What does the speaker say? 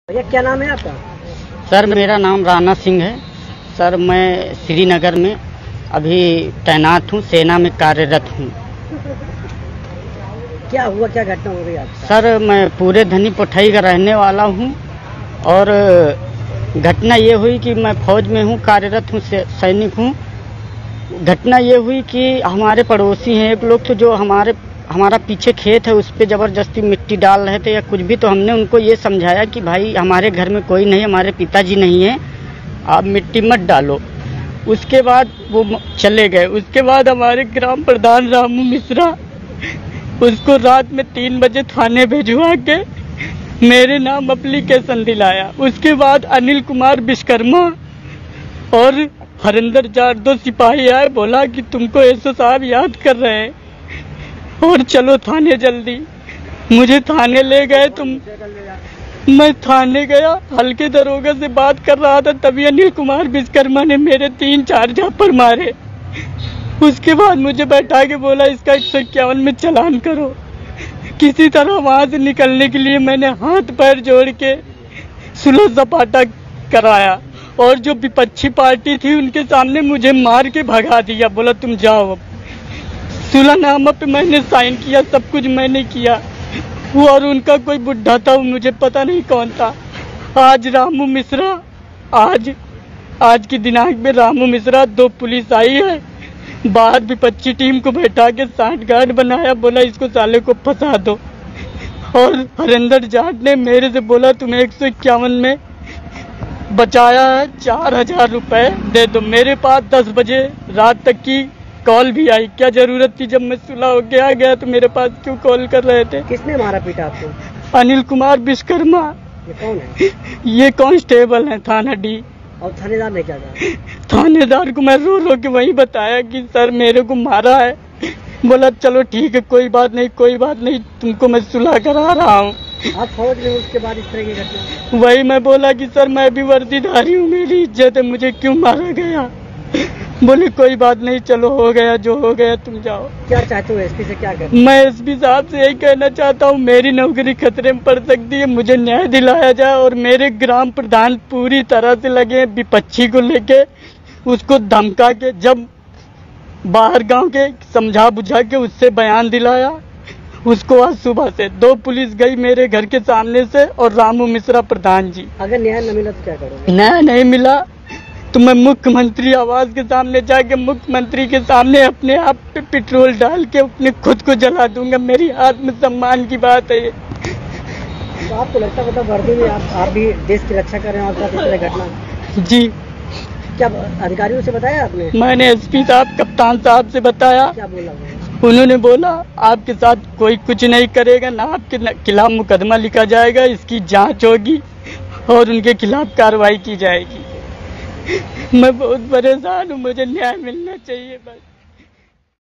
भैया क्या नाम है आपका? सर मेरा नाम राणा सिंह है। सर मैं श्रीनगर में अभी तैनात हूँ, सेना में कार्यरत हूँ। क्या हुआ, क्या घटना हो गई आपके? सर मैं पूरे धनी पोठई का रहने वाला हूँ और घटना ये हुई कि मैं फौज में हूँ, कार्यरत हूँ, सैनिक हूँ। घटना ये हुई कि हमारे पड़ोसी हैं एक लोग, तो जो हमारा पीछे खेत है उस पर ज़बरदस्ती मिट्टी डाल रहे थे या कुछ भी। तो हमने उनको ये समझाया कि भाई हमारे घर में कोई नहीं, हमारे पिताजी नहीं है, आप मिट्टी मत डालो। उसके बाद वो चले गए। उसके बाद हमारे ग्राम प्रधान रामू मिश्रा उसको रात में 3 बजे थाने भिजवा के मेरे नाम एप्लीकेशन दिलाया। उसके बाद अनिल कुमार विश्वकर्मा और हरिंदर जाट 2 सिपाही आए, बोला कि तुमको एसओ साहब याद कर रहे हैं और चलो थाने जल्दी। मुझे थाने ले गए। मैं थाने गया, हल्के दरोगा से बात कर रहा था, तभी अनिल कुमार विश्वकर्मा ने मेरे 3-4 झापड़ मारे। उसके बाद मुझे बैठा के बोला इसका 151 में चालान करो। किसी तरह वहां से निकलने के लिए मैंने हाथ पैर जोड़ के सुलह सपाटा कराया और जो विपक्षी पार्टी थी उनके सामने मुझे मार के भगा दिया। बोला तुम जाओ। अब सुलहनामा पे मैंने साइन किया, सब कुछ मैंने किया। वो और उनका कोई बुढ़ा था, मुझे पता नहीं कौन था। आज रामू मिश्रा, आज की दिनांक में रामू मिश्रा 2 पुलिस आई है, बाहर विपक्षी टीम को बैठा के 60 गार्ड बनाया, बोला इसको साले को फंसा दो। और हरिंदर जाट ने मेरे से बोला तुम्हें 151 में बचाया है, 4000 रुपए दे दो। मेरे पास 10 बजे रात तक की कॉल भी आई। क्या जरूरत थी, जब मैं सुलह हो गया तो मेरे पास क्यों कॉल कर रहे थे? किसने मारा पीटा आपको? अनिल कुमार विश्वकर्मा। ये कौन है? ये कांस्टेबल है थाना डी। और थानेदार ने क्या कहा? थानेदार को मैं रो रो के वही बताया कि सर मेरे को मारा है। बोला चलो ठीक है, कोई बात नहीं, तुमको मैं सुलह करा रहा हूँ। आप फौज में उसके बाद इस तरह की घटना? वही मैं बोला कि सर मैं भी वर्दीधारी हूँ, मेरी इज्जत है, मुझे क्यों मारा गया? बोले कोई बात नहीं, चलो हो गया जो हो गया, तुम जाओ। क्या चाहते हो एसपी से? क्या करते? मैं एसपी साहब से यही कहना चाहता हूँ, मेरी नौकरी खतरे में पड़ सकती है, मुझे न्याय दिलाया जाए। और मेरे ग्राम प्रधान पूरी तरह से लगे विपक्षी को लेके, उसको धमका के, जब बाहर गांव के समझा बुझा के उससे बयान दिलाया। उसको आज सुबह से 2 पुलिस गई मेरे घर के सामने से और रामू मिश्रा प्रधान जी। अगर न्याय न मिला तो क्या करोगे? न्याय नहीं मिला तो मैं मुख्यमंत्री आवास के सामने जाके मुख्यमंत्री के सामने अपने आप पे पेट्रोल डाल के अपने खुद को जला दूंगा। मेरी आत्मसम्मान की बात है ये। तो आपको लगता है मतलब वर्दी में आप भी देश की रक्षा कर रहे हैं और साथ इस तरह घटना? जी। क्या अधिकारियों से बताया आपने? मैंने एसपी साहब, कप्तान साहब से बताया। क्या बोला? उन्होंने बोला आपके साथ कोई कुछ नहीं करेगा, ना आपके खिलाफ मुकदमा लिखा जाएगा, इसकी जांच होगी और उनके खिलाफ कार्रवाई की जाएगी। मैं बहुत परेशान हूँ, मुझे न्याय मिलना चाहिए बस।